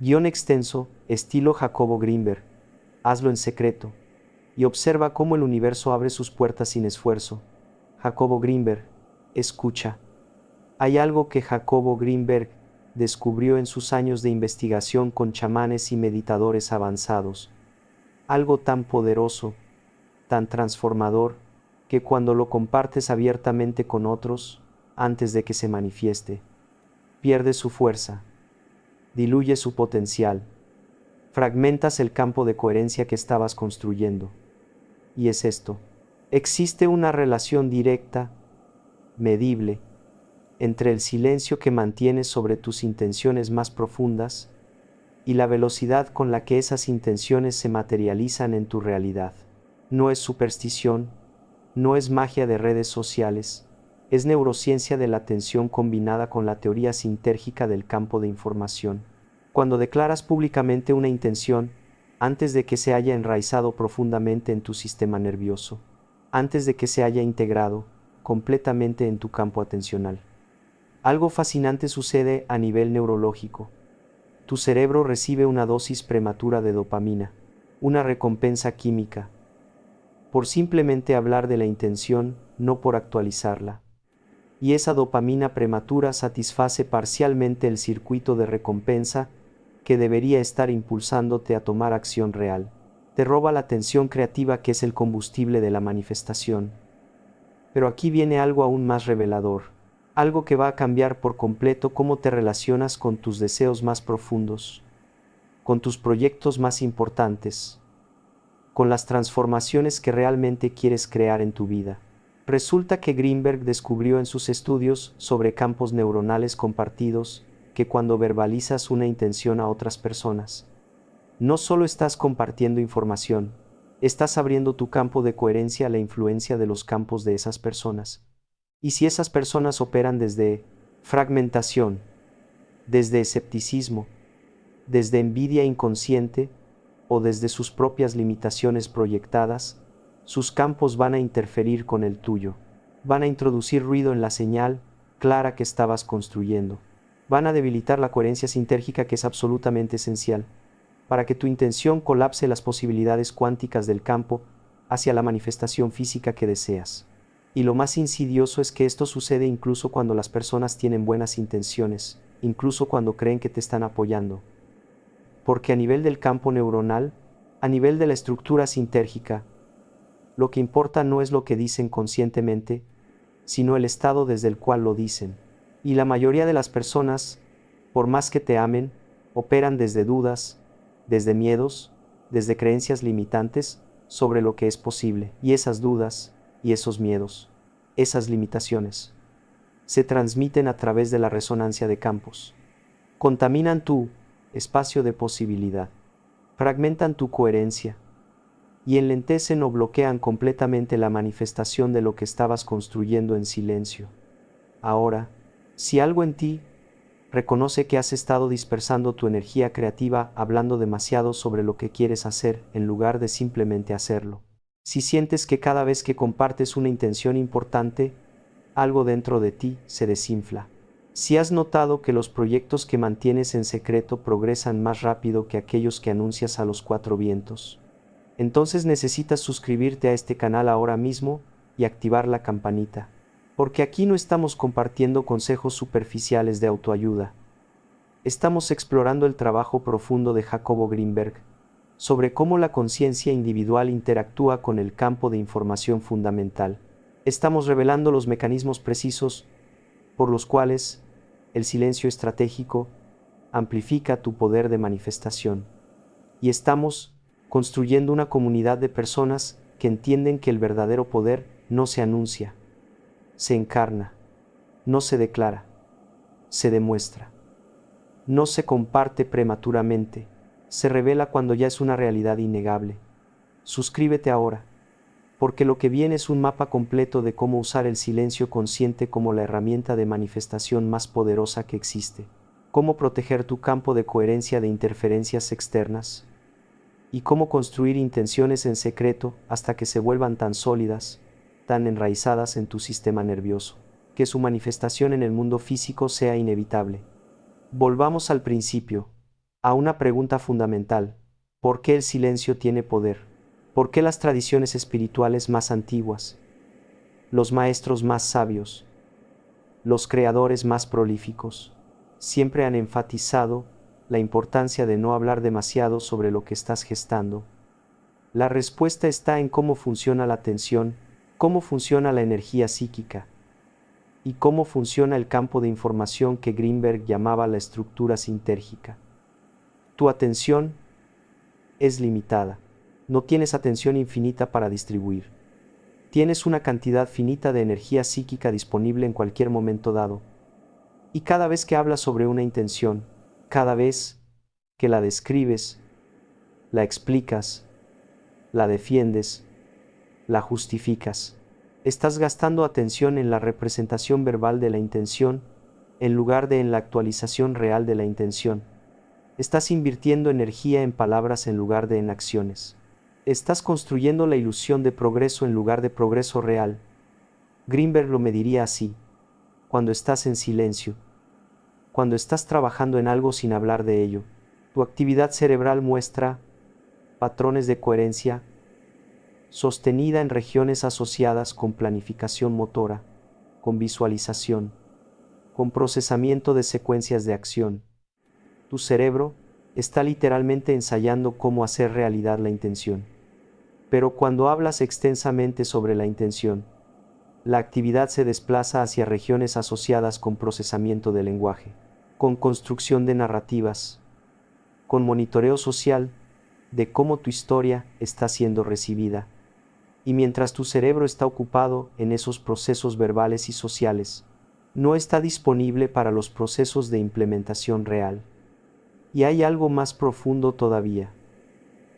Guión extenso, estilo Jacobo Greenberg. Hazlo en secreto. Y observa cómo el universo abre sus puertas sin esfuerzo. Jacobo Greenberg. Escucha. Hay algo que Jacobo Greenberg descubrió en sus años de investigación con chamanes y meditadores avanzados. Algo tan poderoso, tan transformador, que cuando lo compartes abiertamente con otros, antes de que se manifieste, pierde su fuerza, diluye su potencial, fragmentas el campo de coherencia que estabas construyendo. Y es esto. Existe una relación directa, medible, entre el silencio que mantienes sobre tus intenciones más profundas y la velocidad con la que esas intenciones se materializan en tu realidad. No es superstición, no es magia de redes sociales, es neurociencia de la atención combinada con la teoría sintérgica del campo de información. Cuando declaras públicamente una intención, antes de que se haya enraizado profundamente en tu sistema nervioso, antes de que se haya integrado completamente en tu campo atencional, algo fascinante sucede a nivel neurológico. Tu cerebro recibe una dosis prematura de dopamina, una recompensa química, por simplemente hablar de la intención, no por actualizarla. Y esa dopamina prematura satisface parcialmente el circuito de recompensa que debería estar impulsándote a tomar acción real. Te roba la tensión creativa que es el combustible de la manifestación. Pero aquí viene algo aún más revelador, algo que va a cambiar por completo cómo te relacionas con tus deseos más profundos, con tus proyectos más importantes, con las transformaciones que realmente quieres crear en tu vida. Resulta que Greenberg descubrió en sus estudios sobre campos neuronales compartidos que cuando verbalizas una intención a otras personas, no solo estás compartiendo información, estás abriendo tu campo de coherencia a la influencia de los campos de esas personas. Y si esas personas operan desde fragmentación, desde escepticismo, desde envidia inconsciente o desde sus propias limitaciones proyectadas, sus campos van a interferir con el tuyo, van a introducir ruido en la señal clara que estabas construyendo, van a debilitar la coherencia sintérgica que es absolutamente esencial para que tu intención colapse las posibilidades cuánticas del campo hacia la manifestación física que deseas. Y lo más insidioso es que esto sucede incluso cuando las personas tienen buenas intenciones, incluso cuando creen que te están apoyando. Porque a nivel del campo neuronal, a nivel de la estructura sintérgica, lo que importa no es lo que dicen conscientemente, sino el estado desde el cual lo dicen. Y la mayoría de las personas, por más que te amen, operan desde dudas, desde miedos, desde creencias limitantes sobre lo que es posible. Y esas dudas, y esos miedos, esas limitaciones, se transmiten a través de la resonancia de campos. Contaminan tu espacio de posibilidad, fragmentan tu coherencia, y enlentecen o bloquean completamente la manifestación de lo que estabas construyendo en silencio. Ahora, si algo en ti reconoce que has estado dispersando tu energía creativa hablando demasiado sobre lo que quieres hacer en lugar de simplemente hacerlo, si sientes que cada vez que compartes una intención importante, algo dentro de ti se desinfla, si has notado que los proyectos que mantienes en secreto progresan más rápido que aquellos que anuncias a los cuatro vientos, entonces necesitas suscribirte a este canal ahora mismo y activar la campanita, porque aquí no estamos compartiendo consejos superficiales de autoayuda. Estamos explorando el trabajo profundo de Jacobo Greenberg sobre cómo la conciencia individual interactúa con el campo de información fundamental. Estamos revelando los mecanismos precisos por los cuales el silencio estratégico amplifica tu poder de manifestación. Y estamos construyendo una comunidad de personas que entienden que el verdadero poder no se anuncia, se encarna, no se declara, se demuestra. No se comparte prematuramente, se revela cuando ya es una realidad innegable. Suscríbete ahora, porque lo que viene es un mapa completo de cómo usar el silencio consciente como la herramienta de manifestación más poderosa que existe, cómo proteger tu campo de coherencia de interferencias externas, y cómo construir intenciones en secreto hasta que se vuelvan tan sólidas, tan enraizadas en tu sistema nervioso, que su manifestación en el mundo físico sea inevitable. Volvamos al principio. a una pregunta fundamental: ¿por qué el silencio tiene poder? ¿Por qué las tradiciones espirituales más antiguas, los maestros más sabios, los creadores más prolíficos, siempre han enfatizado la importancia de no hablar demasiado sobre lo que estás gestando? La respuesta está en cómo funciona la atención, cómo funciona la energía psíquica y cómo funciona el campo de información que Greenberg llamaba la estructura sintérgica. Tu atención es limitada. No tienes atención infinita para distribuir. Tienes una cantidad finita de energía psíquica disponible en cualquier momento dado. Y cada vez que hablas sobre una intención, cada vez que la describes, la explicas, la defiendes, la justificas, estás gastando atención en la representación verbal de la intención en lugar de en la actualización real de la intención. Estás invirtiendo energía en palabras en lugar de en acciones. Estás construyendo la ilusión de progreso en lugar de progreso real. Greenberg lo mediría así: cuando estás en silencio, cuando estás trabajando en algo sin hablar de ello, tu actividad cerebral muestra patrones de coherencia sostenida en regiones asociadas con planificación motora, con visualización, con procesamiento de secuencias de acción. Tu cerebro está literalmente ensayando cómo hacer realidad la intención. Pero cuando hablas extensamente sobre la intención, la actividad se desplaza hacia regiones asociadas con procesamiento de lenguaje, con construcción de narrativas, con monitoreo social de cómo tu historia está siendo recibida. Y mientras tu cerebro está ocupado en esos procesos verbales y sociales, no está disponible para los procesos de implementación real. Y hay algo más profundo todavía.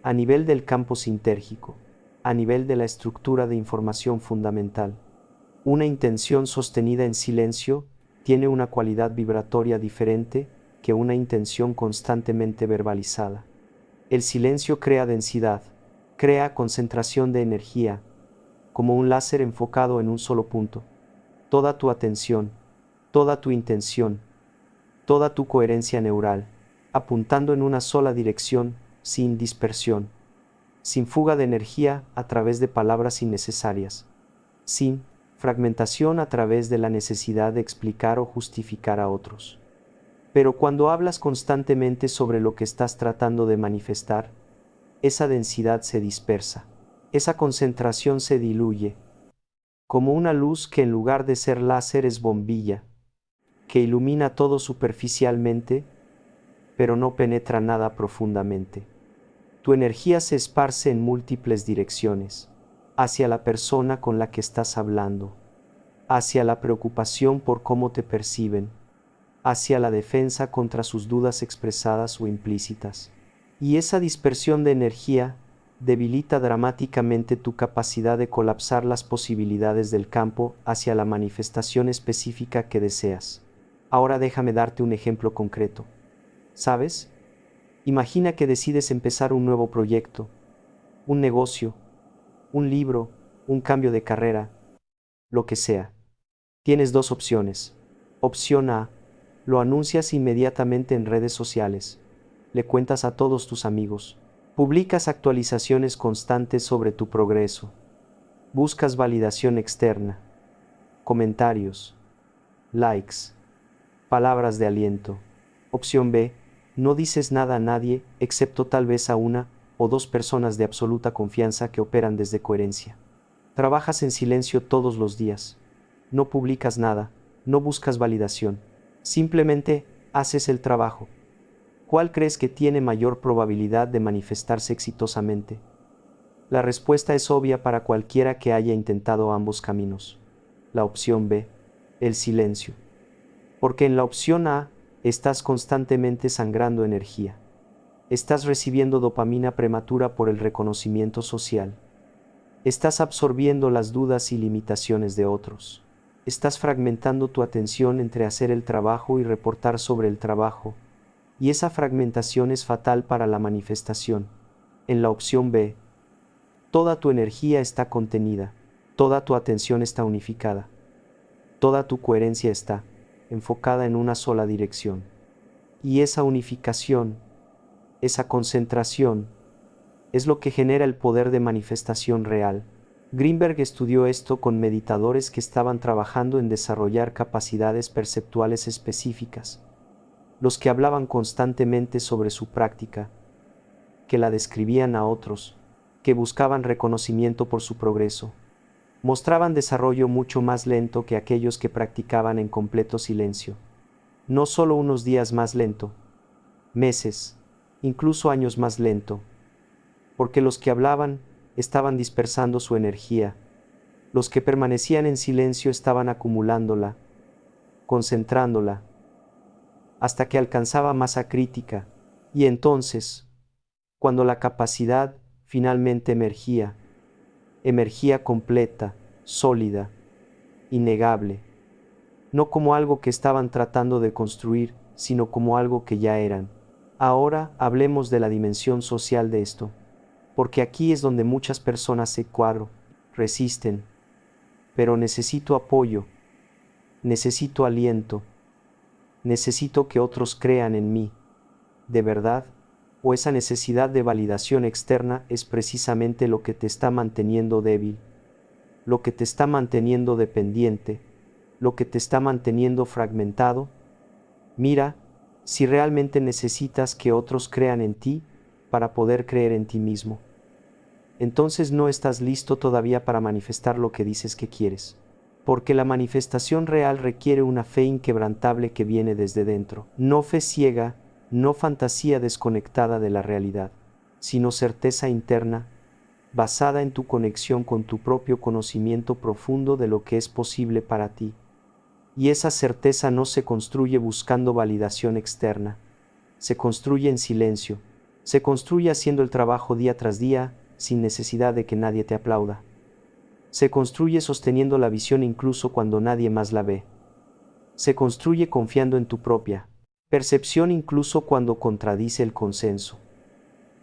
A nivel del campo sintérgico, a nivel de la estructura de información fundamental, una intención sostenida en silencio tiene una cualidad vibratoria diferente que una intención constantemente verbalizada. El silencio crea densidad, crea concentración de energía, como un láser enfocado en un solo punto. Toda tu atención, toda tu intención, toda tu coherencia neural, apuntando en una sola dirección, sin dispersión, sin fuga de energía a través de palabras innecesarias, sin fragmentación a través de la necesidad de explicar o justificar a otros. Pero cuando hablas constantemente sobre lo que estás tratando de manifestar, esa densidad se dispersa, esa concentración se diluye, como una luz que en lugar de ser láser es bombilla, que ilumina todo superficialmente, pero no penetra nada profundamente. Tu energía se esparce en múltiples direcciones, hacia la persona con la que estás hablando, hacia la preocupación por cómo te perciben, hacia la defensa contra sus dudas expresadas o implícitas. Y esa dispersión de energía debilita dramáticamente tu capacidad de colapsar las posibilidades del campo hacia la manifestación específica que deseas. Ahora déjame darte un ejemplo concreto. ¿Sabes? Imagina que decides empezar un nuevo proyecto, un negocio, un libro, un cambio de carrera, lo que sea. Tienes dos opciones. Opción A: lo anuncias inmediatamente en redes sociales, le cuentas a todos tus amigos, publicas actualizaciones constantes sobre tu progreso, buscas validación externa, comentarios, likes, palabras de aliento. Opción B: no dices nada a nadie, excepto tal vez a una o dos personas de absoluta confianza que operan desde coherencia. Trabajas en silencio todos los días. No publicas nada, no buscas validación. Simplemente haces el trabajo. ¿Cuál crees que tiene mayor probabilidad de manifestarse exitosamente? La respuesta es obvia para cualquiera que haya intentado ambos caminos. La opción B: el silencio. Porque en la opción A estás constantemente sangrando energía. Estás recibiendo dopamina prematura por el reconocimiento social. Estás absorbiendo las dudas y limitaciones de otros. Estás fragmentando tu atención entre hacer el trabajo y reportar sobre el trabajo. Y esa fragmentación es fatal para la manifestación. En la opción B, toda tu energía está contenida, toda tu atención está unificada, toda tu coherencia está enfocada en una sola dirección. Y esa unificación esa concentración, es lo que genera el poder de manifestación real. Greenberg estudió esto con meditadores que estaban trabajando en desarrollar capacidades perceptuales específicas, los que hablaban constantemente sobre su práctica, que la describían a otros, que buscaban reconocimiento por su progreso. Mostraban desarrollo mucho más lento que aquellos que practicaban en completo silencio. No solo unos días más lento, meses, incluso años más lento, porque los que hablaban estaban dispersando su energía, los que permanecían en silencio estaban acumulándola, concentrándola, hasta que alcanzaba masa crítica, y entonces, cuando la capacidad finalmente emergía completa, sólida, innegable, no como algo que estaban tratando de construir, sino como algo que ya eran. Ahora hablemos de la dimensión social de esto, porque aquí es donde muchas personas se resisten, pero necesito apoyo, necesito aliento, necesito que otros crean en mí, ¿de verdad? ¿O esa necesidad de validación externa es precisamente lo que te está manteniendo débil, lo que te está manteniendo dependiente, lo que te está manteniendo fragmentado? Mira, si realmente necesitas que otros crean en ti para poder creer en ti mismo, entonces no estás listo todavía para manifestar lo que dices que quieres. Porque la manifestación real requiere una fe inquebrantable que viene desde dentro. No fe ciega, no fantasía desconectada de la realidad, sino certeza interna, basada en tu conexión con tu propio conocimiento profundo de lo que es posible para ti. Y esa certeza no se construye buscando validación externa, se construye en silencio, se construye haciendo el trabajo día tras día, sin necesidad de que nadie te aplauda. Se construye sosteniendo la visión incluso cuando nadie más la ve. Se construye confiando en tu propia percepción incluso cuando contradice el consenso.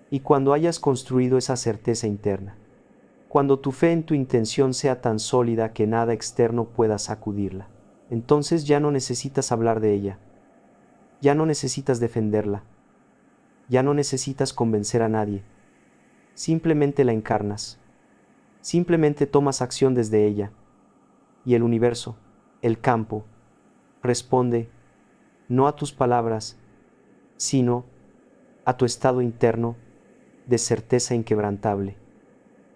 Y cuando hayas construido esa certeza interna, cuando tu fe en tu intención sea tan sólida que nada externo pueda sacudirla, entonces ya no necesitas hablar de ella, ya no necesitas defenderla, ya no necesitas convencer a nadie, simplemente la encarnas. Simplemente tomas acción desde ella, y el universo, el campo, responde, no a tus palabras, sino a tu estado interno de certeza inquebrantable.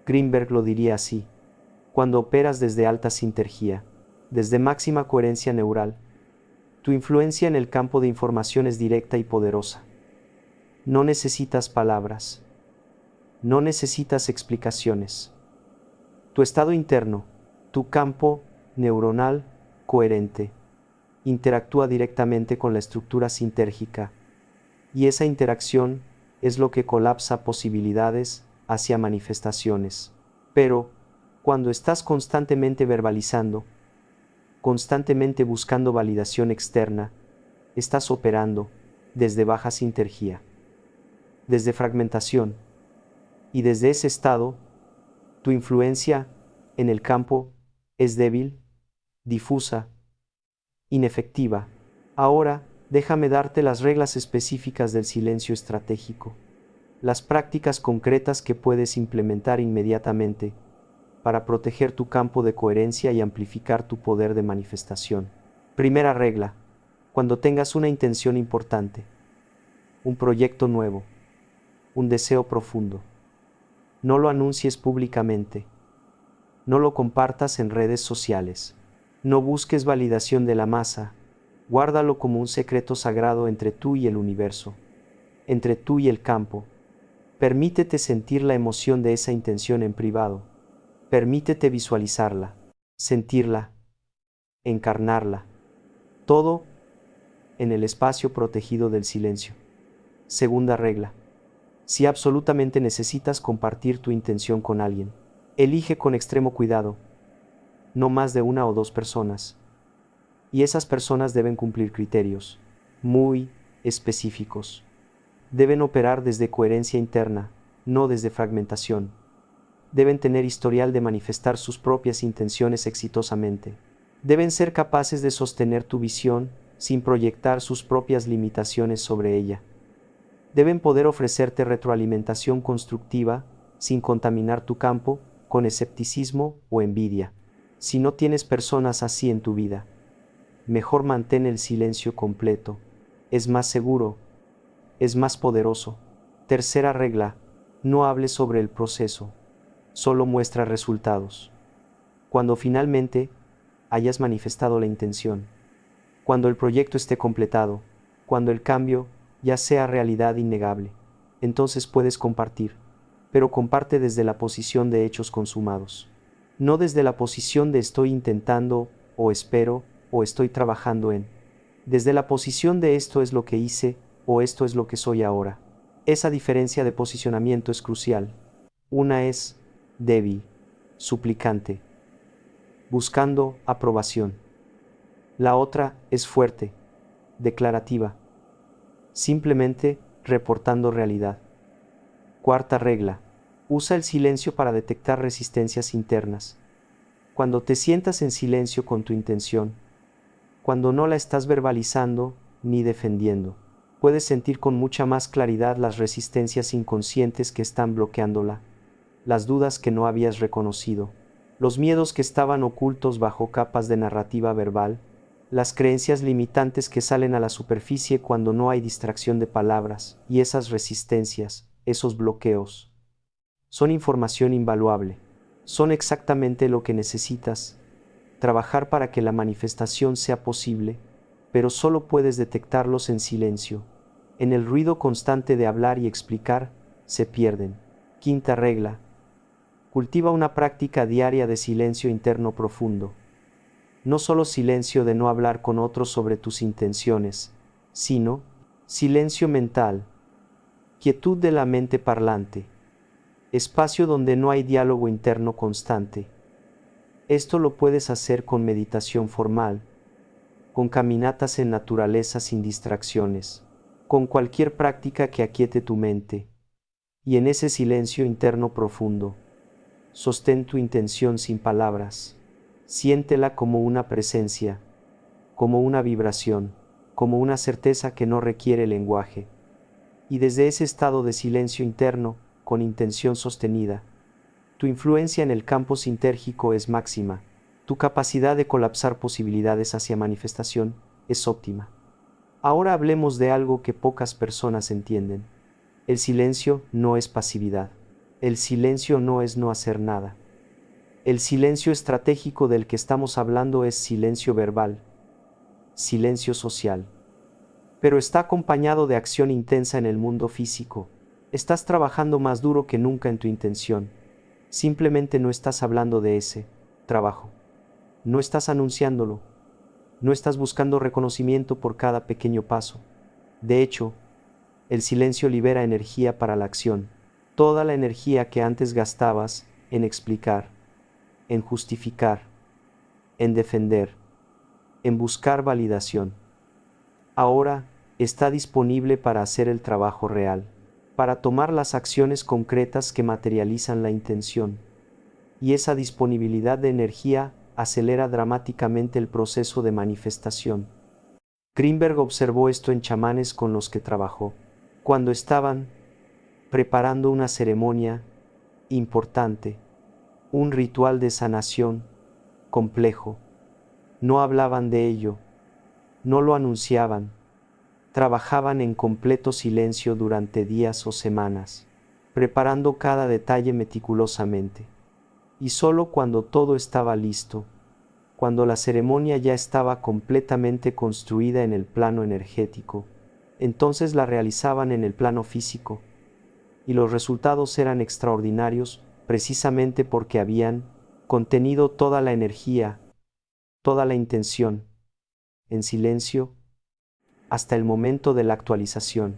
Greenberg lo diría así: cuando operas desde alta sintergía, desde máxima coherencia neural, tu influencia en el campo de información es directa y poderosa. No necesitas palabras, no necesitas explicaciones. Tu estado interno, tu campo neuronal coherente, interactúa directamente con la estructura sintérgica, y esa interacción es lo que colapsa posibilidades hacia manifestaciones. Pero, cuando estás constantemente verbalizando, constantemente buscando validación externa, estás operando desde baja sintergía, desde fragmentación, y desde ese estado, tu influencia en el campo es débil, difusa, inefectiva. Ahora, déjame darte las reglas específicas del silencio estratégico, las prácticas concretas que puedes implementar inmediatamente para proteger tu campo de coherencia y amplificar tu poder de manifestación. Primera regla: cuando tengas una intención importante, un proyecto nuevo, un deseo profundo, no lo anuncies públicamente. No lo compartas en redes sociales. No busques validación de la masa. Guárdalo como un secreto sagrado entre tú y el universo, entre tú y el campo. Permítete sentir la emoción de esa intención en privado. Permítete visualizarla, sentirla, encarnarla. Todo en el espacio protegido del silencio. Segunda regla: si absolutamente necesitas compartir tu intención con alguien, elige con extremo cuidado, no más de una o dos personas. Y esas personas deben cumplir criterios muy específicos. Deben operar desde coherencia interna, no desde fragmentación. Deben tener historial de manifestar sus propias intenciones exitosamente. Deben ser capaces de sostener tu visión sin proyectar sus propias limitaciones sobre ella. Deben poder ofrecerte retroalimentación constructiva, sin contaminar tu campo con escepticismo o envidia. Si no tienes personas así en tu vida, mejor mantén el silencio completo. Es más seguro, es más poderoso. Tercera regla: no hables sobre el proceso, solo muestra resultados. Cuando finalmente hayas manifestado la intención, cuando el proyecto esté completado, cuando el cambio ya sea realidad innegable, entonces puedes compartir, pero comparte desde la posición de hechos consumados, no desde la posición de estoy intentando, o espero, o estoy trabajando en. Desde la posición de esto es lo que hice, o esto es lo que soy ahora. Esa diferencia de posicionamiento es crucial. Una es débil, suplicante, buscando aprobación. La otra es fuerte, declarativa, simplemente reportando realidad. Cuarta regla: usa el silencio para detectar resistencias internas. Cuando te sientas en silencio con tu intención, cuando no la estás verbalizando ni defendiendo, puedes sentir con mucha más claridad las resistencias inconscientes que están bloqueándola, las dudas que no habías reconocido, los miedos que estaban ocultos bajo capas de narrativa verbal, las creencias limitantes que salen a la superficie cuando no hay distracción de palabras, y esas resistencias, esos bloqueos, son información invaluable. Son exactamente lo que necesitas trabajar para que la manifestación sea posible, pero solo puedes detectarlos en silencio. En el ruido constante de hablar y explicar, se pierden. Quinta regla: cultiva una práctica diaria de silencio interno profundo. No solo silencio de no hablar con otros sobre tus intenciones, sino silencio mental, quietud de la mente parlante, espacio donde no hay diálogo interno constante. Esto lo puedes hacer con meditación formal, con caminatas en naturaleza sin distracciones, con cualquier práctica que aquiete tu mente. Y en ese silencio interno profundo, sostén tu intención sin palabras. Siéntela como una presencia, como una vibración, como una certeza que no requiere lenguaje. Y desde ese estado de silencio interno, con intención sostenida, tu influencia en el campo sintérgico es máxima, tu capacidad de colapsar posibilidades hacia manifestación es óptima. Ahora hablemos de algo que pocas personas entienden. El silencio no es pasividad. El silencio no es no hacer nada. El silencio estratégico del que estamos hablando es silencio verbal, silencio social. Pero está acompañado de acción intensa en el mundo físico. Estás trabajando más duro que nunca en tu intención. Simplemente no estás hablando de ese trabajo. No estás anunciándolo. No estás buscando reconocimiento por cada pequeño paso. De hecho, el silencio libera energía para la acción. Toda la energía que antes gastabas en explicar, en justificar, en defender, en buscar validación, ahora está disponible para hacer el trabajo real, para tomar las acciones concretas que materializan la intención. Y esa disponibilidad de energía acelera dramáticamente el proceso de manifestación. Greenberg observó esto en chamanes con los que trabajó, cuando estaban preparando una ceremonia importante, un ritual de sanación complejo. No hablaban de ello, no lo anunciaban, trabajaban en completo silencio durante días o semanas, preparando cada detalle meticulosamente. Y solo cuando todo estaba listo, cuando la ceremonia ya estaba completamente construida en el plano energético, entonces la realizaban en el plano físico, y los resultados eran extraordinarios precisamente porque habían contenido toda la energía, toda la intención, en silencio, hasta el momento de la actualización.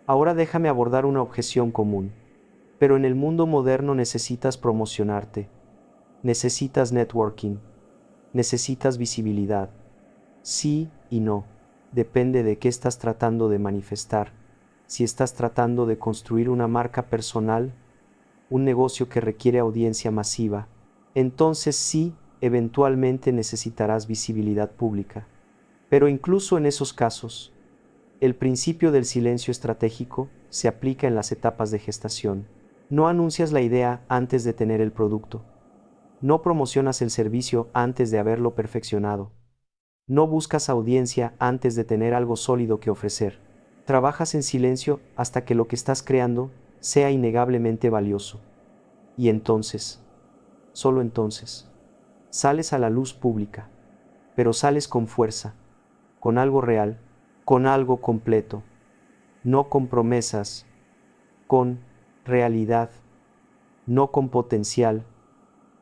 Ahora déjame abordar una objeción común. Pero en el mundo moderno necesitas promocionarte, necesitas networking, necesitas visibilidad. Sí y no, depende de qué estás tratando de manifestar. Si estás tratando de construir una marca personal, un negocio que requiere audiencia masiva, entonces sí, eventualmente necesitarás visibilidad pública. Pero incluso en esos casos, El principio del silencio estratégico se aplica en las etapas de gestación. No anuncias la idea antes de tener el producto. No promocionas el servicio antes de haberlo perfeccionado. No buscas audiencia antes de tener algo sólido que ofrecer. Trabajas en silencio hasta que lo que estás creando sea innegablemente valioso. Y entonces, solo entonces, sales a la luz pública, pero sales con fuerza, con algo real, con algo completo, no con promesas, con realidad, no con potencial,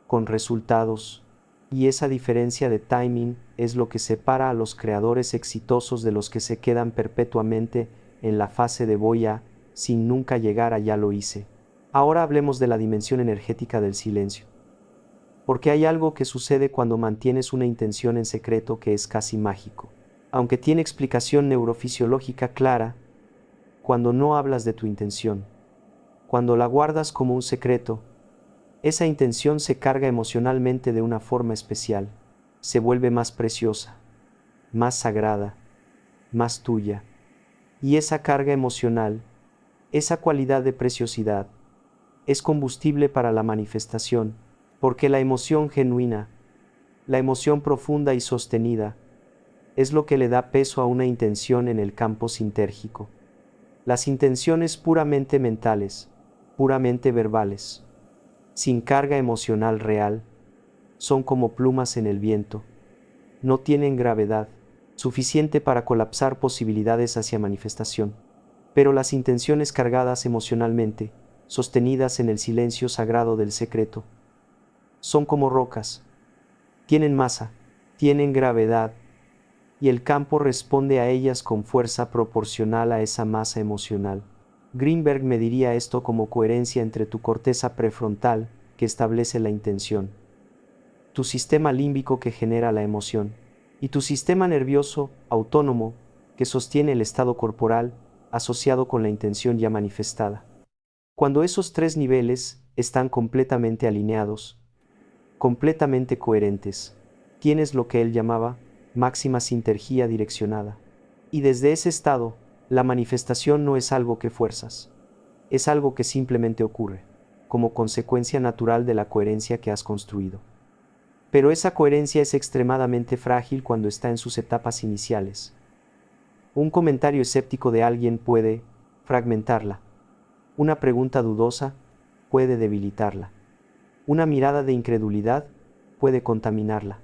con resultados. Y esa diferencia de timing es lo que separa a los creadores exitosos de los que se quedan perpetuamente en la fase de voy a, sin nunca llegar a ya lo hice. Ahora hablemos de la dimensión energética del silencio. Porque hay algo que sucede cuando mantienes una intención en secreto que es casi mágico. Aunque tiene explicación neurofisiológica clara, cuando no hablas de tu intención, cuando la guardas como un secreto, esa intención se carga emocionalmente de una forma especial, se vuelve más preciosa, más sagrada, más tuya. Y esa carga emocional, esa cualidad de preciosidad, es combustible para la manifestación, porque la emoción genuina, la emoción profunda y sostenida, es lo que le da peso a una intención en el campo sintérgico. Las intenciones puramente mentales, puramente verbales, sin carga emocional real, son como plumas en el viento. No tienen gravedad suficiente para colapsar posibilidades hacia manifestación. Pero las intenciones cargadas emocionalmente, sostenidas en el silencio sagrado del secreto, son como rocas. Tienen masa, tienen gravedad, y el campo responde a ellas con fuerza proporcional a esa masa emocional. Greenberg mediría esto como coherencia entre tu corteza prefrontal, que establece la intención, tu sistema límbico que genera la emoción, y tu sistema nervioso autónomo que sostiene el estado corporal asociado con la intención ya manifestada. Cuando esos tres niveles están completamente alineados, completamente coherentes, tienes lo que él llamaba máxima sintergía direccionada. Y desde ese estado, la manifestación no es algo que fuerzas, es algo que simplemente ocurre, como consecuencia natural de la coherencia que has construido. Pero esa coherencia es extremadamente frágil cuando está en sus etapas iniciales. Un comentario escéptico de alguien puede fragmentarla. Una pregunta dudosa puede debilitarla. Una mirada de incredulidad puede contaminarla.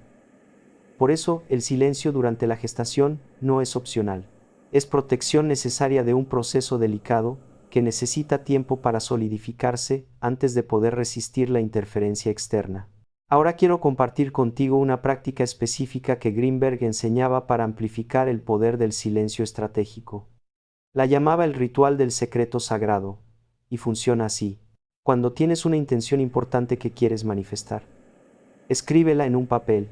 Por eso, el silencio durante la gestación no es opcional. Es protección necesaria de un proceso delicado que necesita tiempo para solidificarse antes de poder resistir la interferencia externa. Ahora quiero compartir contigo una práctica específica que Greenberg enseñaba para amplificar el poder del silencio estratégico. La llamaba el ritual del secreto sagrado, y funciona así. Cuando tienes una intención importante que quieres manifestar, escríbela en un papel,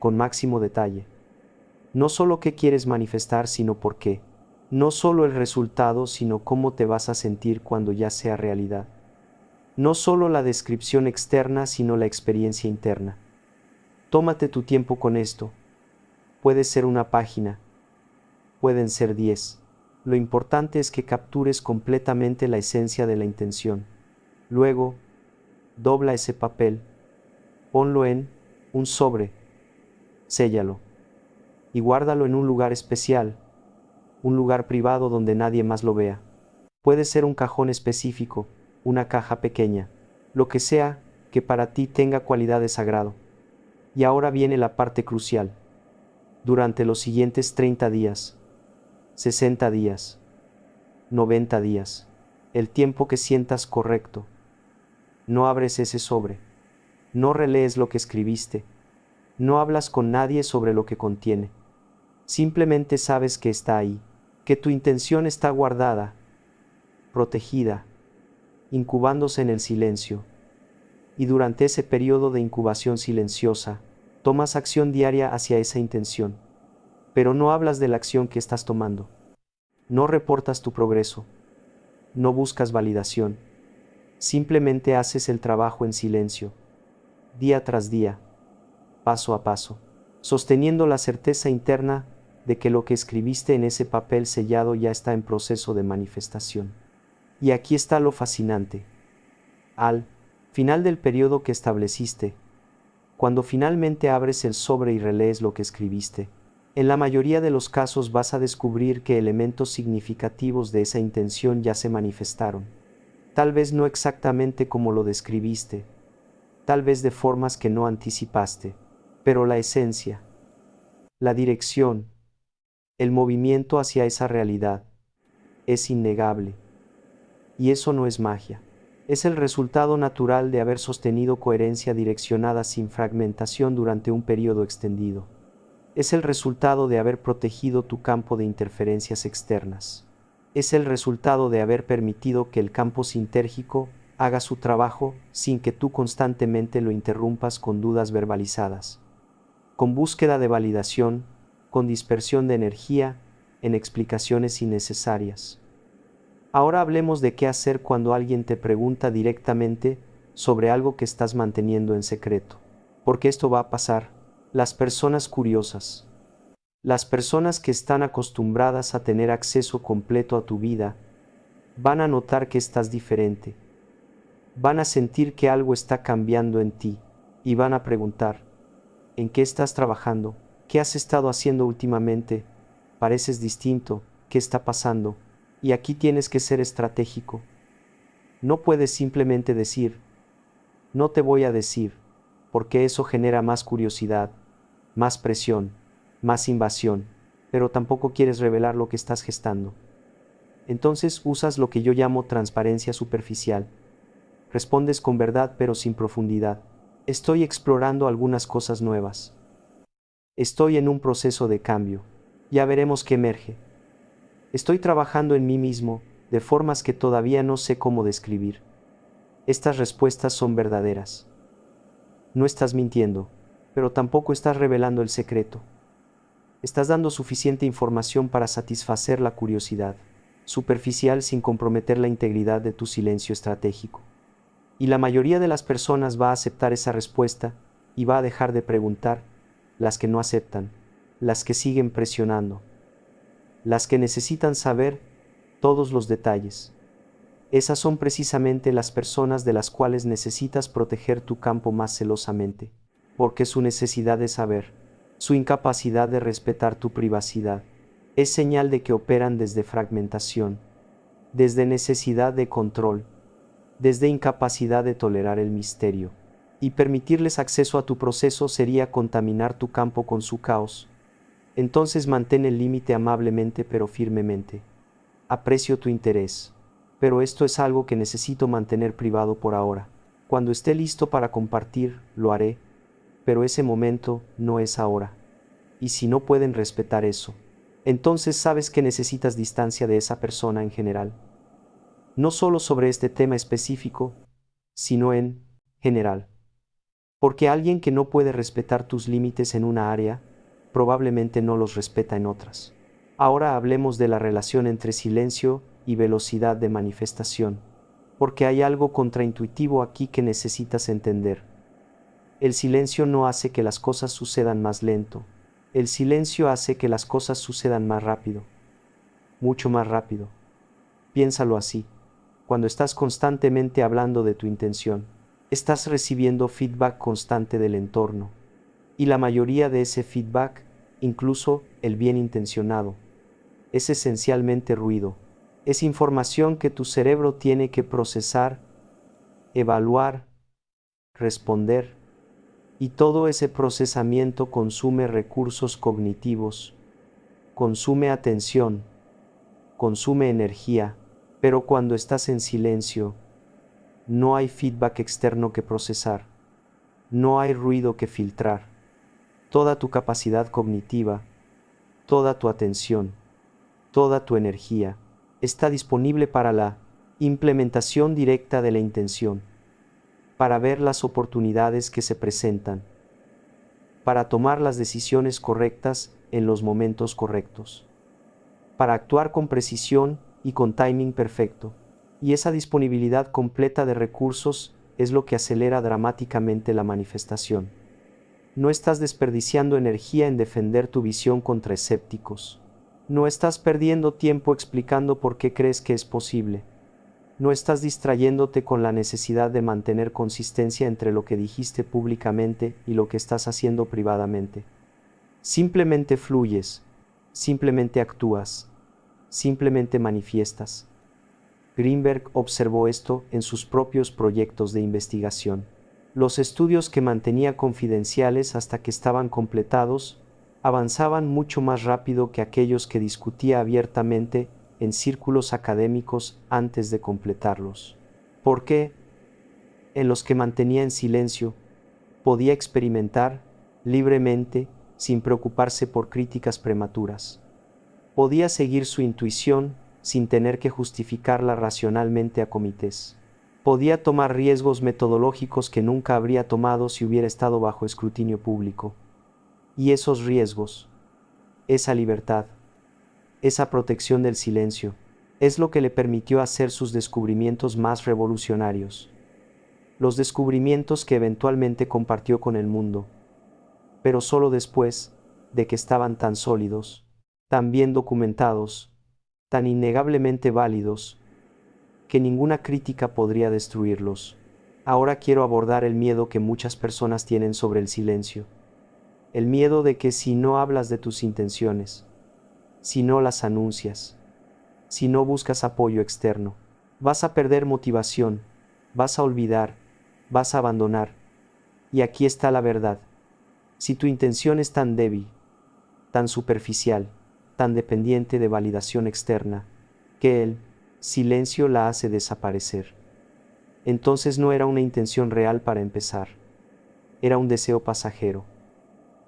con máximo detalle. No solo qué quieres manifestar, sino por qué. No solo el resultado, sino cómo te vas a sentir cuando ya sea realidad. No solo la descripción externa, sino la experiencia interna. Tómate tu tiempo con esto. Puede ser una página, pueden ser 10. Lo importante es que captures completamente la esencia de la intención. Luego, dobla ese papel, ponlo en un sobre, séllalo y guárdalo en un lugar especial, un lugar privado donde nadie más lo vea. Puede ser un cajón específico, una caja pequeña, lo que sea que para ti tenga cualidad de sagrado. Y ahora viene la parte crucial. Durante los siguientes 30 días, 60 días, 90 días, el tiempo que sientas correcto, no abres ese sobre, no relees lo que escribiste, no hablas con nadie sobre lo que contiene. Simplemente sabes que está ahí, que tu intención está guardada, protegida, incubándose en el silencio. Y durante ese periodo de incubación silenciosa, tomas acción diaria hacia esa intención. Pero no hablas de la acción que estás tomando. No reportas tu progreso. No buscas validación. Simplemente haces el trabajo en silencio, día tras día, paso a paso, sosteniendo la certeza interna de que lo que escribiste en ese papel sellado ya está en proceso de manifestación. Y aquí está lo fascinante. Al final del periodo que estableciste, cuando finalmente abres el sobre y relees lo que escribiste, en la mayoría de los casos vas a descubrir que elementos significativos de esa intención ya se manifestaron. Tal vez no exactamente como lo describiste, tal vez de formas que no anticipaste, pero la esencia, la dirección, el movimiento hacia esa realidad, es innegable. Y eso no es magia. Es el resultado natural de haber sostenido coherencia direccionada sin fragmentación durante un periodo extendido. Es el resultado de haber protegido tu campo de interferencias externas. Es el resultado de haber permitido que el campo sintérgico haga su trabajo sin que tú constantemente lo interrumpas con dudas verbalizadas, con búsqueda de validación, con dispersión de energía en explicaciones innecesarias. Ahora hablemos de qué hacer cuando alguien te pregunta directamente sobre algo que estás manteniendo en secreto. Porque esto va a pasar. Las personas curiosas, las personas que están acostumbradas a tener acceso completo a tu vida, van a notar que estás diferente. Van a sentir que algo está cambiando en ti y van a preguntar, ¿en qué estás trabajando? ¿Qué has estado haciendo últimamente? Pareces distinto, ¿qué está pasando? Y aquí tienes que ser estratégico. No puedes simplemente decir, no te voy a decir, porque eso genera más curiosidad, más presión, más invasión, pero tampoco quieres revelar lo que estás gestando. Entonces usas lo que yo llamo transparencia superficial. Respondes con verdad pero sin profundidad. Estoy explorando algunas cosas nuevas. Estoy en un proceso de cambio. Ya veremos qué emerge. Estoy trabajando en mí mismo, de formas que todavía no sé cómo describir. Estas respuestas son verdaderas. No estás mintiendo, pero tampoco estás revelando el secreto. Estás dando suficiente información para satisfacer la curiosidad, superficial sin comprometer la integridad de tu silencio estratégico. Y la mayoría de las personas va a aceptar esa respuesta y va a dejar de preguntar, las que no aceptan, las que siguen presionando, las que necesitan saber todos los detalles. Esas son precisamente las personas de las cuales necesitas proteger tu campo más celosamente, porque su necesidad de saber, su incapacidad de respetar tu privacidad, es señal de que operan desde fragmentación, desde necesidad de control, desde incapacidad de tolerar el misterio, y permitirles acceso a tu proceso sería contaminar tu campo con su caos. Entonces mantén el límite amablemente pero firmemente. Aprecio tu interés, pero esto es algo que necesito mantener privado por ahora. Cuando esté listo para compartir, lo haré, pero ese momento no es ahora. Y si no pueden respetar eso, entonces sabes que necesitas distancia de esa persona en general. No solo sobre este tema específico, sino en general. Porque alguien que no puede respetar tus límites en una área, probablemente no los respeta en otras. Ahora hablemos de la relación entre silencio y velocidad de manifestación, porque hay algo contraintuitivo aquí que necesitas entender. El silencio no hace que las cosas sucedan más lento, el silencio hace que las cosas sucedan más rápido, mucho más rápido. Piénsalo así. Cuando estás constantemente hablando de tu intención, estás recibiendo feedback constante del entorno. Y la mayoría de ese feedback, incluso el bien intencionado, es esencialmente ruido. Es información que tu cerebro tiene que procesar, evaluar, responder. Y todo ese procesamiento consume recursos cognitivos, consume atención, consume energía, pero cuando estás en silencio, no hay feedback externo que procesar, no hay ruido que filtrar. Toda tu capacidad cognitiva, toda tu atención, toda tu energía está disponible para la implementación directa de la intención, para ver las oportunidades que se presentan, para tomar las decisiones correctas en los momentos correctos, para actuar con precisión y con timing perfecto. Y esa disponibilidad completa de recursos es lo que acelera dramáticamente la manifestación. No estás desperdiciando energía en defender tu visión contra escépticos. No estás perdiendo tiempo explicando por qué crees que es posible. No estás distrayéndote con la necesidad de mantener consistencia entre lo que dijiste públicamente y lo que estás haciendo privadamente. Simplemente fluyes, simplemente actúas, simplemente manifiestas. Greenberg observó esto en sus propios proyectos de investigación. Los estudios que mantenía confidenciales hasta que estaban completados avanzaban mucho más rápido que aquellos que discutía abiertamente en círculos académicos antes de completarlos. ¿Por qué? En los que mantenía en silencio, podía experimentar libremente, sin preocuparse por críticas prematuras. Podía seguir su intuición sin tener que justificarla racionalmente a comités. Podía tomar riesgos metodológicos que nunca habría tomado si hubiera estado bajo escrutinio público. Y esos riesgos, esa libertad, esa protección del silencio, es lo que le permitió hacer sus descubrimientos más revolucionarios. Los descubrimientos que eventualmente compartió con el mundo, pero solo después de que estaban tan sólidos, tan bien documentados, tan innegablemente válidos, que ninguna crítica podría destruirlos. Ahora quiero abordar el miedo que muchas personas tienen sobre el silencio. El miedo de que si no hablas de tus intenciones, si no las anuncias, si no buscas apoyo externo, vas a perder motivación, vas a olvidar, vas a abandonar. Y aquí está la verdad. Si tu intención es tan débil, tan superficial, tan dependiente de validación externa, que el silencio la hace desaparecer, entonces no era una intención real para empezar. Era un deseo pasajero.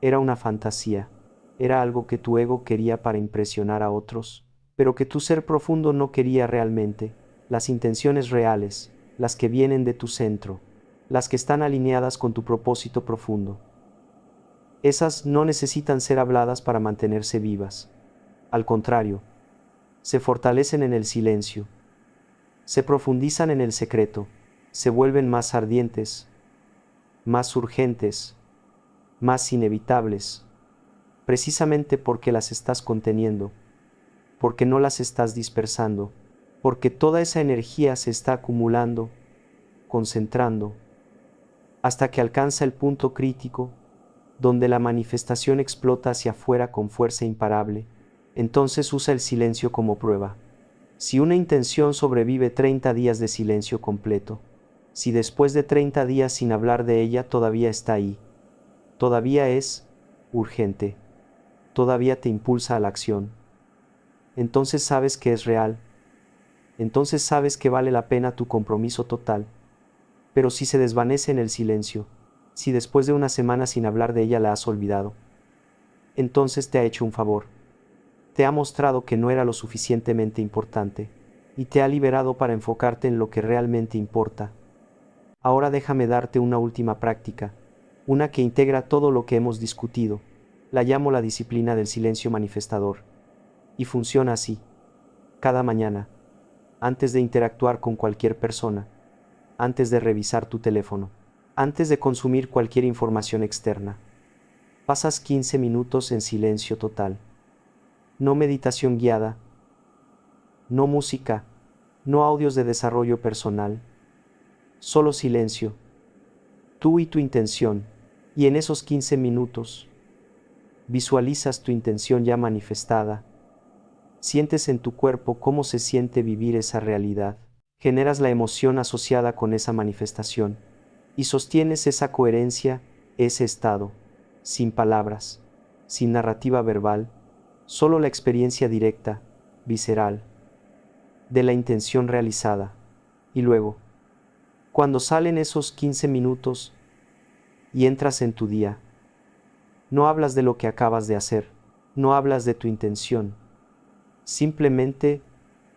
Era una fantasía. Era algo que tu ego quería para impresionar a otros, pero que tu ser profundo no quería realmente. Las intenciones reales, las que vienen de tu centro, las que están alineadas con tu propósito profundo. Esas no necesitan ser habladas para mantenerse vivas. Al contrario, se fortalecen en el silencio, se profundizan en el secreto, se vuelven más ardientes, más urgentes, más inevitables, precisamente porque las estás conteniendo, porque no las estás dispersando, porque toda esa energía se está acumulando, concentrando, hasta que alcanza el punto crítico, donde la manifestación explota hacia afuera con fuerza imparable. Entonces usa el silencio como prueba. Si una intención sobrevive 30 días de silencio completo, si después de 30 días sin hablar de ella todavía está ahí, todavía es urgente, todavía te impulsa a la acción, entonces sabes que es real, entonces sabes que vale la pena tu compromiso total. Pero si se desvanece en el silencio, si después de una semana sin hablar de ella la has olvidado, entonces te ha hecho un favor. Te ha mostrado que no era lo suficientemente importante, y te ha liberado para enfocarte en lo que realmente importa. Ahora déjame darte una última práctica, una que integra todo lo que hemos discutido. La llamo la disciplina del silencio manifestador. Y funciona así. Cada mañana, antes de interactuar con cualquier persona, antes de revisar tu teléfono, antes de consumir cualquier información externa, pasas 15 minutos en silencio total. No meditación guiada, no música, no audios de desarrollo personal, solo silencio, tú y tu intención, y en esos 15 minutos, visualizas tu intención ya manifestada, sientes en tu cuerpo cómo se siente vivir esa realidad, generas la emoción asociada con esa manifestación, y sostienes esa coherencia, ese estado, sin palabras, sin narrativa verbal, solo la experiencia directa, visceral, de la intención realizada. Y luego, cuando salen esos 15 minutos y entras en tu día, no hablas de lo que acabas de hacer, no hablas de tu intención, simplemente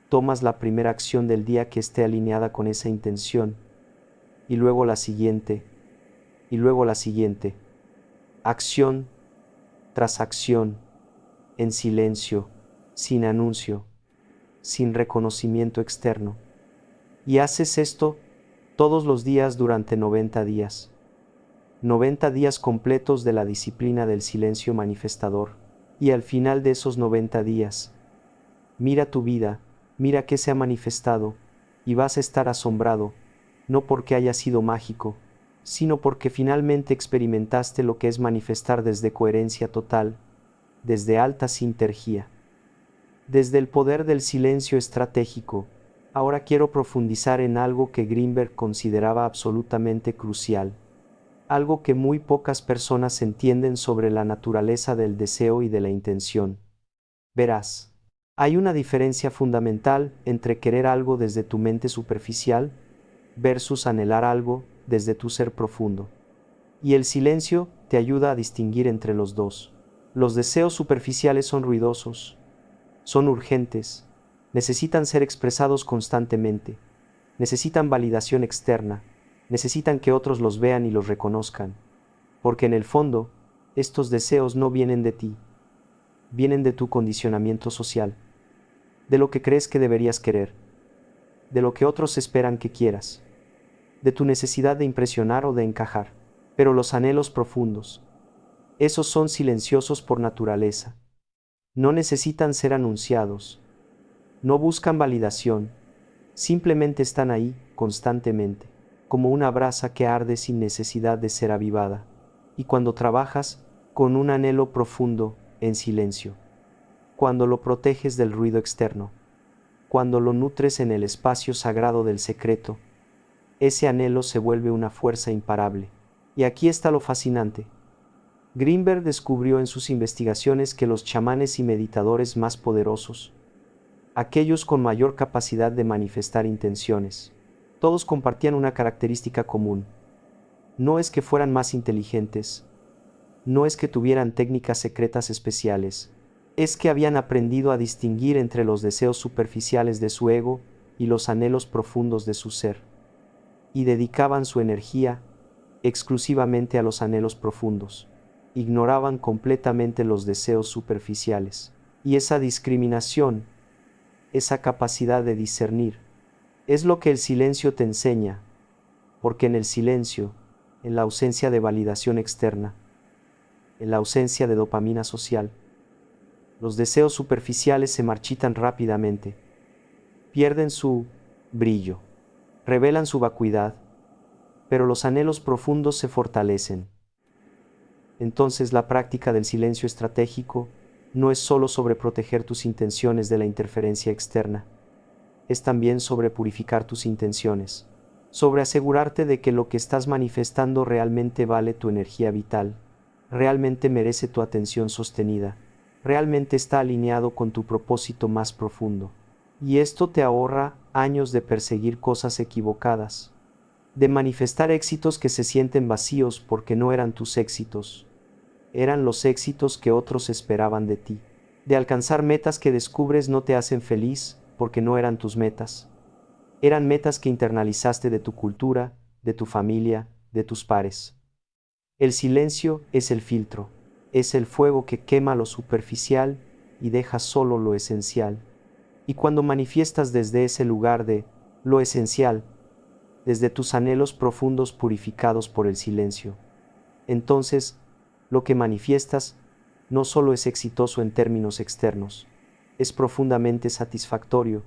tomas la primera acción del día que esté alineada con esa intención, y luego la siguiente, y luego la siguiente, acción tras acción, en silencio, sin anuncio, sin reconocimiento externo. Y haces esto todos los días durante 90 días. 90 días completos de la disciplina del silencio manifestador, y al final de esos 90 días, mira tu vida, mira qué se ha manifestado, y vas a estar asombrado, no porque haya sido mágico, sino porque finalmente experimentaste lo que es manifestar desde coherencia total, desde alta sintergía, desde el poder del silencio estratégico. Ahora quiero profundizar en algo que Greenberg consideraba absolutamente crucial, algo que muy pocas personas entienden sobre la naturaleza del deseo y de la intención. Verás, hay una diferencia fundamental entre querer algo desde tu mente superficial versus anhelar algo desde tu ser profundo. Y el silencio te ayuda a distinguir entre los dos. Los deseos superficiales son ruidosos, son urgentes, necesitan ser expresados constantemente, necesitan validación externa, necesitan que otros los vean y los reconozcan, porque en el fondo, estos deseos no vienen de ti, vienen de tu condicionamiento social, de lo que crees que deberías querer, de lo que otros esperan que quieras, de tu necesidad de impresionar o de encajar. Pero los anhelos profundos, esos son silenciosos por naturaleza. No necesitan ser anunciados, no buscan validación, simplemente están ahí constantemente, como una brasa que arde sin necesidad de ser avivada. Y cuando trabajas con un anhelo profundo, en silencio, cuando lo proteges del ruido externo, cuando lo nutres en el espacio sagrado del secreto, ese anhelo se vuelve una fuerza imparable. Y aquí está lo fascinante. Greenberg descubrió en sus investigaciones que los chamanes y meditadores más poderosos, aquellos con mayor capacidad de manifestar intenciones, todos compartían una característica común. No es que fueran más inteligentes, no es que tuvieran técnicas secretas especiales, es que habían aprendido a distinguir entre los deseos superficiales de su ego y los anhelos profundos de su ser, y dedicaban su energía exclusivamente a los anhelos profundos. Ignoraban completamente los deseos superficiales. Y esa discriminación, esa capacidad de discernir, es lo que el silencio te enseña, porque en el silencio, en la ausencia de validación externa, en la ausencia de dopamina social, los deseos superficiales se marchitan rápidamente, pierden su brillo, revelan su vacuidad, pero los anhelos profundos se fortalecen. Entonces la práctica del silencio estratégico no es solo sobre proteger tus intenciones de la interferencia externa, es también sobre purificar tus intenciones, sobre asegurarte de que lo que estás manifestando realmente vale tu energía vital, realmente merece tu atención sostenida, realmente está alineado con tu propósito más profundo. Y esto te ahorra años de perseguir cosas equivocadas, de manifestar éxitos que se sienten vacíos porque no eran tus éxitos, eran los éxitos que otros esperaban de ti, de alcanzar metas que descubres no te hacen feliz porque no eran tus metas, eran metas que internalizaste de tu cultura, de tu familia, de tus pares. El silencio es el filtro, es el fuego que quema lo superficial y deja solo lo esencial. Y cuando manifiestas desde ese lugar de lo esencial, desde tus anhelos profundos purificados por el silencio, entonces lo que manifiestas no solo es exitoso en términos externos, es profundamente satisfactorio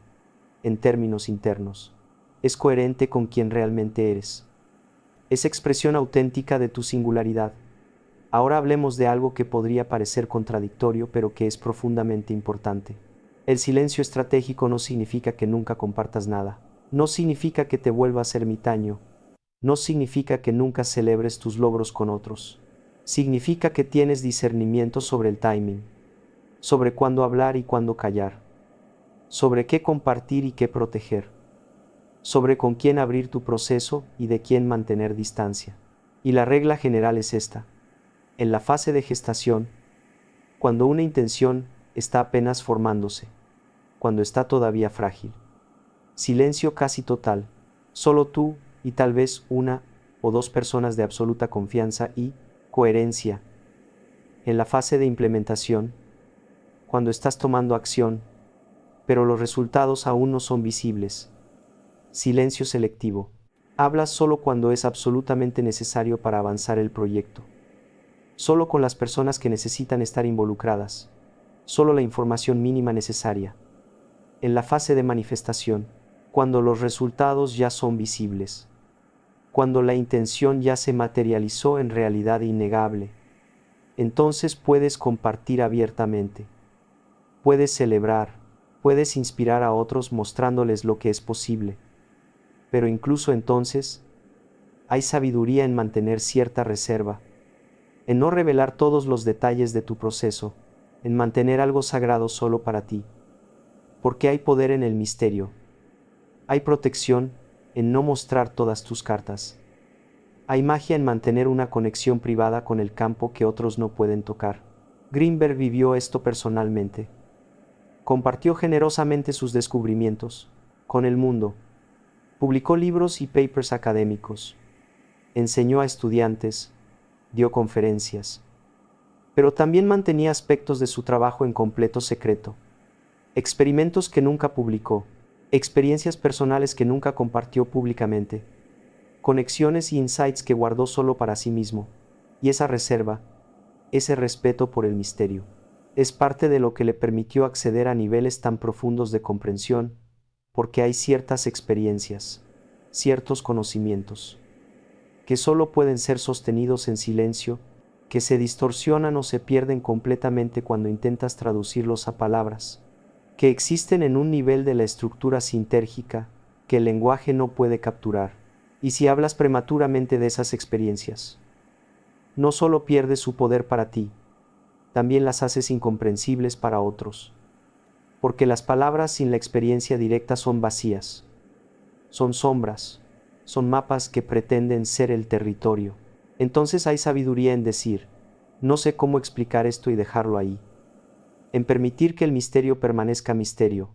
en términos internos, es coherente con quien realmente eres, es expresión auténtica de tu singularidad. Ahora hablemos de algo que podría parecer contradictorio, pero que es profundamente importante. El silencio estratégico no significa que nunca compartas nada, no significa que te vuelvas ermitaño, no significa que nunca celebres tus logros con otros. Significa que tienes discernimiento sobre el timing, sobre cuándo hablar y cuándo callar, sobre qué compartir y qué proteger, sobre con quién abrir tu proceso y de quién mantener distancia. Y la regla general es esta. En la fase de gestación, cuando una intención está apenas formándose, cuando está todavía frágil, silencio casi total, solo tú y tal vez una o dos personas de absoluta confianza y coherencia. En la fase de implementación, cuando estás tomando acción, pero los resultados aún no son visibles, silencio selectivo, Hablas solo cuando es absolutamente necesario para avanzar el proyecto. Solo con las personas que necesitan estar involucradas. Solo la información mínima necesaria. En la fase de manifestación, cuando los resultados ya son visibles. Cuando la intención ya se materializó en realidad innegable. Entonces puedes compartir abiertamente. Puedes celebrar, puedes inspirar a otros mostrándoles lo que es posible. Pero incluso entonces, hay sabiduría en mantener cierta reserva, en no revelar todos los detalles de tu proceso, en mantener algo sagrado solo para ti. Porque hay poder en el misterio. Hay protección en no mostrar todas tus cartas. Hay magia en mantener una conexión privada con el campo que otros no pueden tocar. Greenberg vivió esto personalmente. Compartió generosamente sus descubrimientos con el mundo. Publicó libros y papers académicos. Enseñó a estudiantes. Dio conferencias. Pero también mantenía aspectos de su trabajo en completo secreto. Experimentos que nunca publicó. Experiencias personales que nunca compartió públicamente. Conexiones y insights que guardó solo para sí mismo. Y esa reserva, ese respeto por el misterio, es parte de lo que le permitió acceder a niveles tan profundos de comprensión, porque hay ciertas experiencias, ciertos conocimientos, que solo pueden ser sostenidos en silencio, que se distorsionan o se pierden completamente cuando intentas traducirlos a palabras, que existen en un nivel de la estructura sintérgica que el lenguaje no puede capturar. Y si hablas prematuramente de esas experiencias, no solo pierdes su poder para ti, también las haces incomprensibles para otros. Porque las palabras sin la experiencia directa son vacías, son sombras, son mapas que pretenden ser el territorio. Entonces hay sabiduría en decir, no sé cómo explicar esto y dejarlo ahí. En permitir que el misterio permanezca misterio,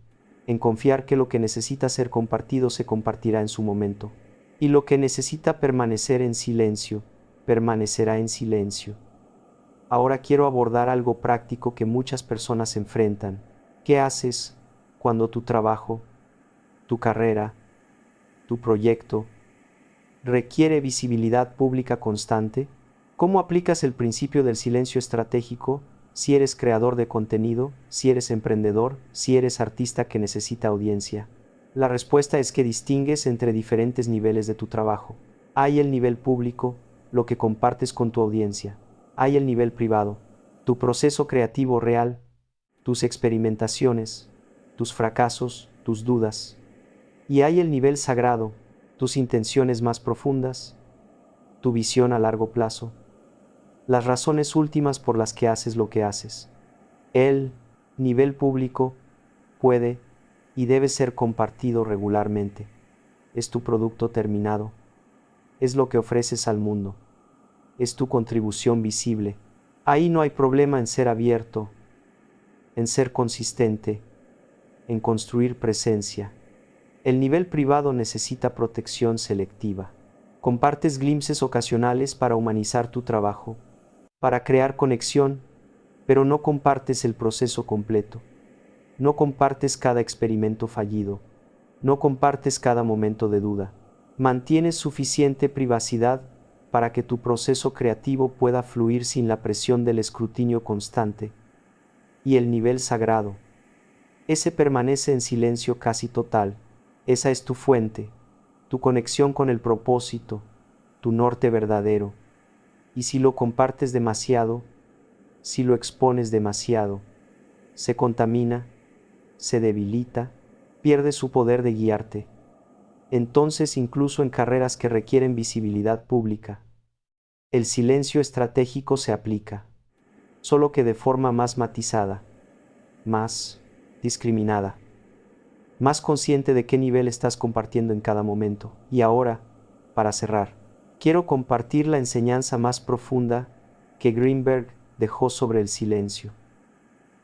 en confiar que lo que necesita ser compartido se compartirá en su momento. Y lo que necesita permanecer en silencio, permanecerá en silencio. Ahora quiero abordar algo práctico que muchas personas enfrentan. ¿Qué haces cuando tu trabajo, tu carrera, tu proyecto requiere visibilidad pública constante? ¿Cómo aplicas el principio del silencio estratégico si eres creador de contenido, si eres emprendedor, si eres artista que necesita audiencia? La respuesta es que distingues entre diferentes niveles de tu trabajo. Hay el nivel público, lo que compartes con tu audiencia. Hay el nivel privado, tu proceso creativo real, tus experimentaciones, tus fracasos, tus dudas. Y hay el nivel sagrado, tus intenciones más profundas, tu visión a largo plazo, las razones últimas por las que haces lo que haces. El nivel público puede y debe ser compartido regularmente. Es tu producto terminado. Es lo que ofreces al mundo. Es tu contribución visible. Ahí no hay problema en ser abierto, en ser consistente, en construir presencia. El nivel privado necesita protección selectiva. Compartes glimpses ocasionales para humanizar tu trabajo, para crear conexión, pero no compartes el proceso completo. No compartes cada experimento fallido. No compartes cada momento de duda. Mantienes suficiente privacidad para que tu proceso creativo pueda fluir sin la presión del escrutinio constante. Y el nivel sagrado. Ese permanece en silencio casi total. Esa es tu fuente, tu conexión con el propósito, tu norte verdadero. Y si lo compartes demasiado, si lo expones demasiado, se contamina, se debilita, pierde su poder de guiarte. Entonces, incluso en carreras que requieren visibilidad pública, el silencio estratégico se aplica, solo que de forma más matizada, más discriminada, más consciente de qué nivel estás compartiendo en cada momento. Y ahora, para cerrar, quiero compartir la enseñanza más profunda que Greenberg dejó sobre el silencio.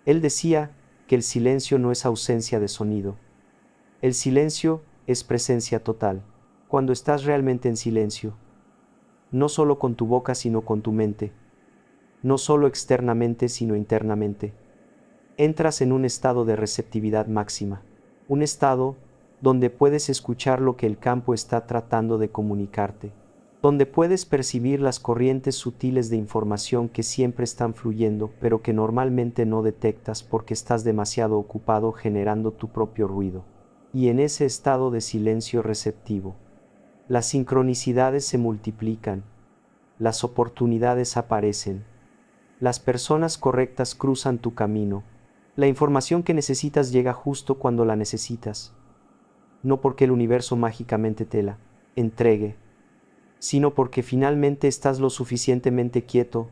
Él decía que el silencio no es ausencia de sonido. El silencio es presencia total. Cuando estás realmente en silencio, no solo con tu boca sino con tu mente, no solo externamente sino internamente, entras en un estado de receptividad máxima, un estado donde puedes escuchar lo que el campo está tratando de comunicarte, donde puedes percibir las corrientes sutiles de información que siempre están fluyendo, pero que normalmente no detectas porque estás demasiado ocupado generando tu propio ruido. Y en ese estado de silencio receptivo, las sincronicidades se multiplican, las oportunidades aparecen, las personas correctas cruzan tu camino, la información que necesitas llega justo cuando la necesitas, no porque el universo mágicamente te la entregue, sino porque finalmente estás lo suficientemente quieto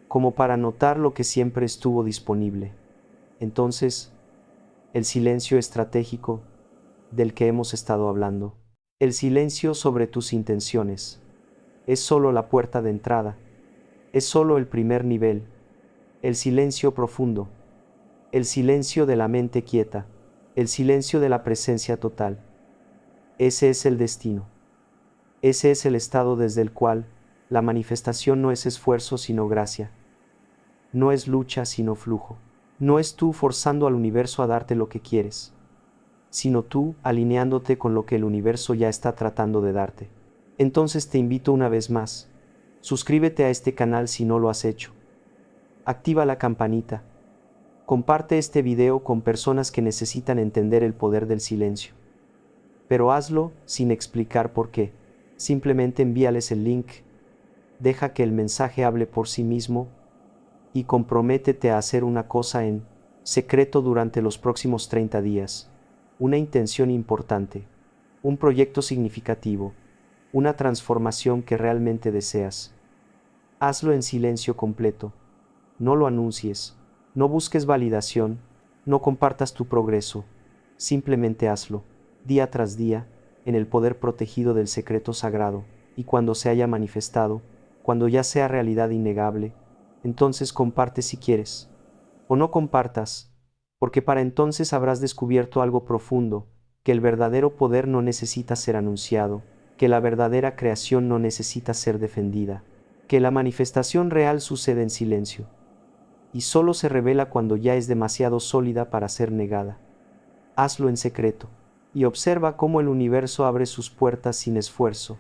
como para notar lo que siempre estuvo disponible. Entonces, el silencio estratégico del que hemos estado hablando, el silencio sobre tus intenciones, es solo la puerta de entrada, es solo el primer nivel, el silencio profundo, el silencio de la mente quieta, el silencio de la presencia total. Ese es el destino. Ese es el estado desde el cual la manifestación no es esfuerzo sino gracia. No es lucha sino flujo. No es tú forzando al universo a darte lo que quieres, sino tú alineándote con lo que el universo ya está tratando de darte. Entonces te invito una vez más, suscríbete a este canal si no lo has hecho. Activa la campanita. Comparte este video con personas que necesitan entender el poder del silencio. Pero hazlo sin explicar por qué. Simplemente envíales el link, deja que el mensaje hable por sí mismo y comprométete a hacer una cosa en secreto durante los próximos 30 días. Una intención importante, un proyecto significativo, una transformación que realmente deseas. Hazlo en silencio completo. No lo anuncies, no busques validación, no compartas tu progreso. Simplemente hazlo, día tras día, en el poder protegido del secreto sagrado, y cuando se haya manifestado, cuando ya sea realidad innegable, entonces comparte si quieres. O no compartas, porque para entonces habrás descubierto algo profundo, que el verdadero poder no necesita ser anunciado, que la verdadera creación no necesita ser defendida, que la manifestación real sucede en silencio, y solo se revela cuando ya es demasiado sólida para ser negada. Hazlo en secreto, y observa cómo el universo abre sus puertas sin esfuerzo,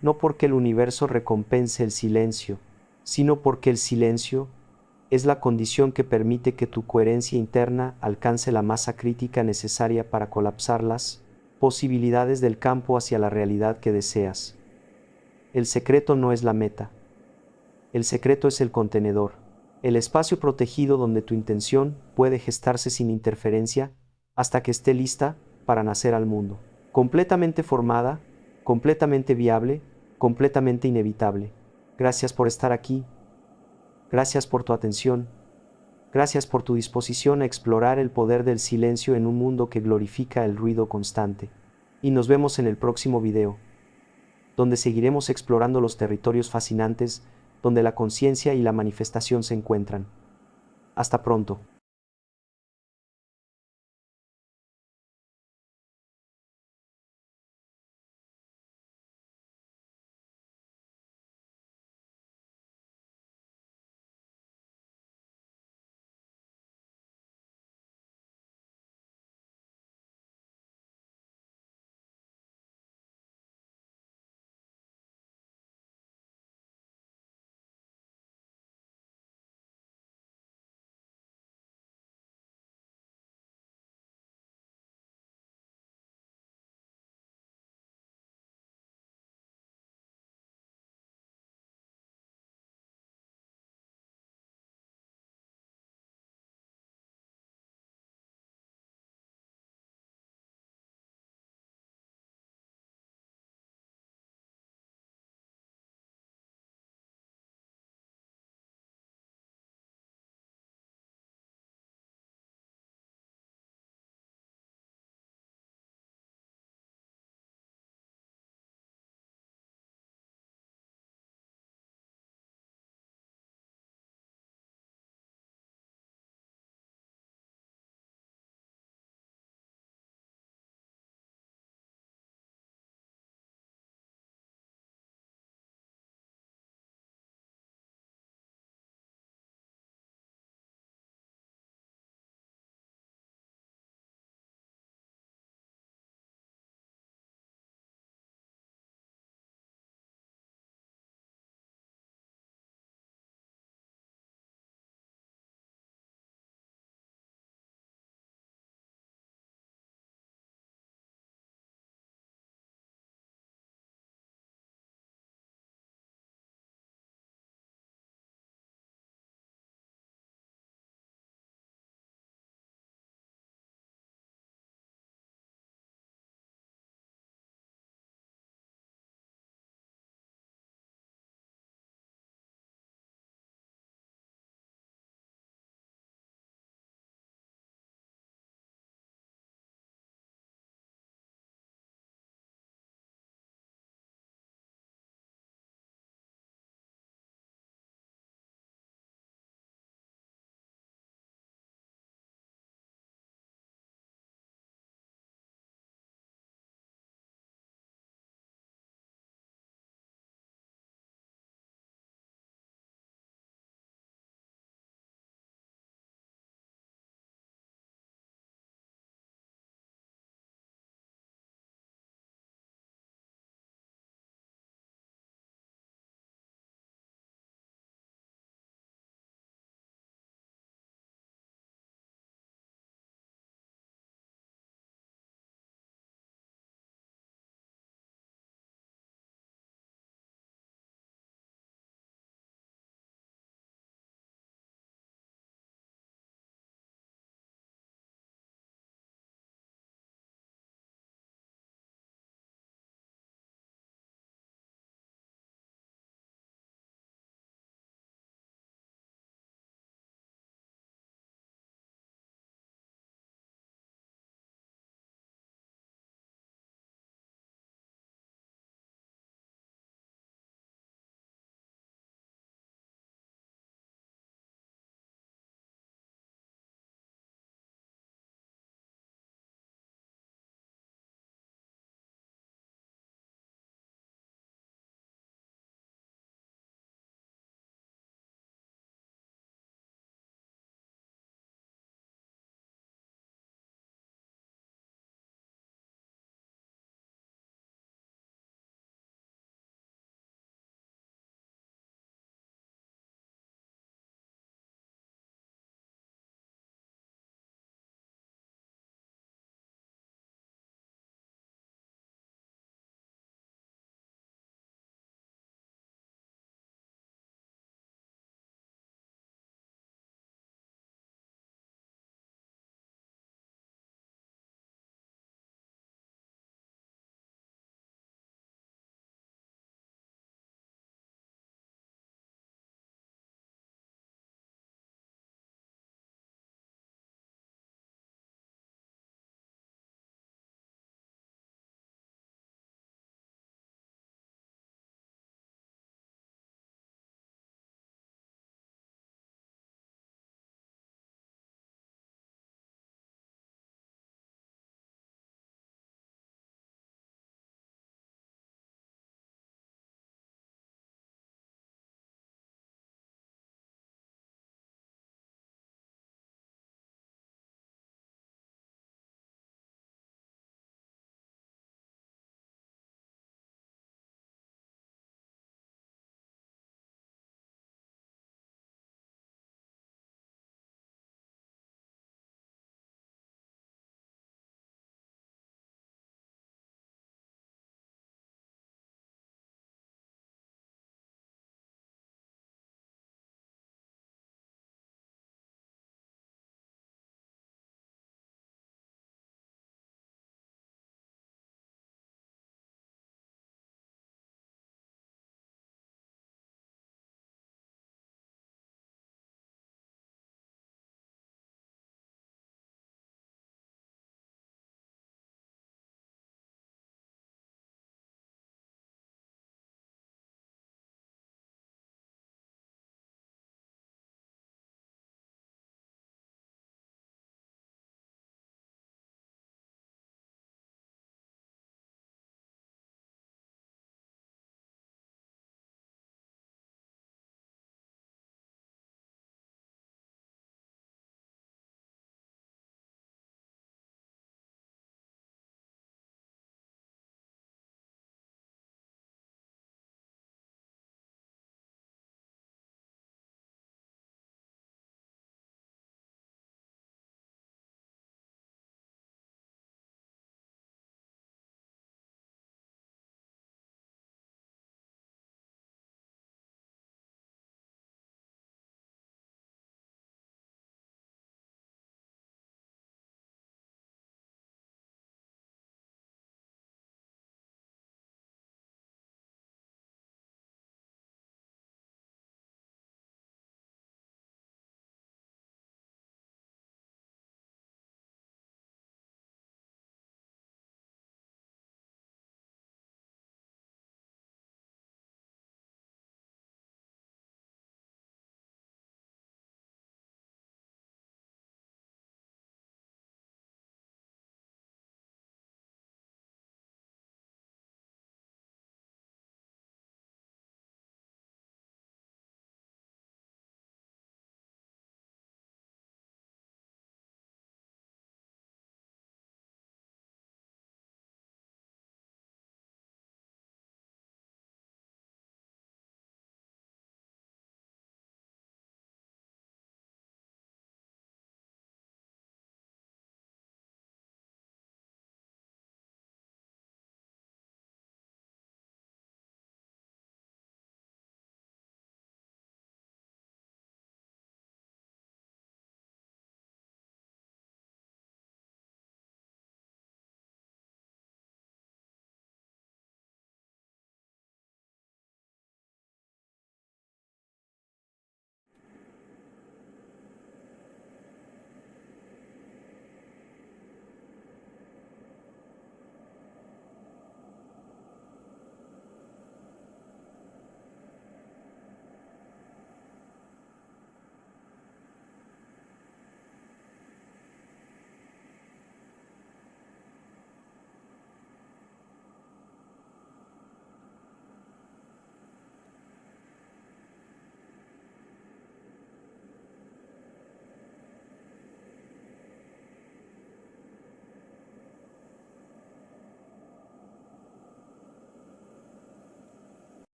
no porque el universo recompense el silencio, sino porque el silencio es la condición que permite que tu coherencia interna alcance la masa crítica necesaria para colapsar las posibilidades del campo hacia la realidad que deseas. El secreto no es la meta. El secreto es el contenedor, el espacio protegido donde tu intención puede gestarse sin interferencia hasta que esté lista para nacer al mundo. Completamente formada, completamente viable, completamente inevitable. Gracias por estar aquí. Gracias por tu atención. Gracias por tu disposición a explorar el poder del silencio en un mundo que glorifica el ruido constante. Y nos vemos en el próximo video, donde seguiremos explorando los territorios fascinantes donde la conciencia y la manifestación se encuentran. Hasta pronto.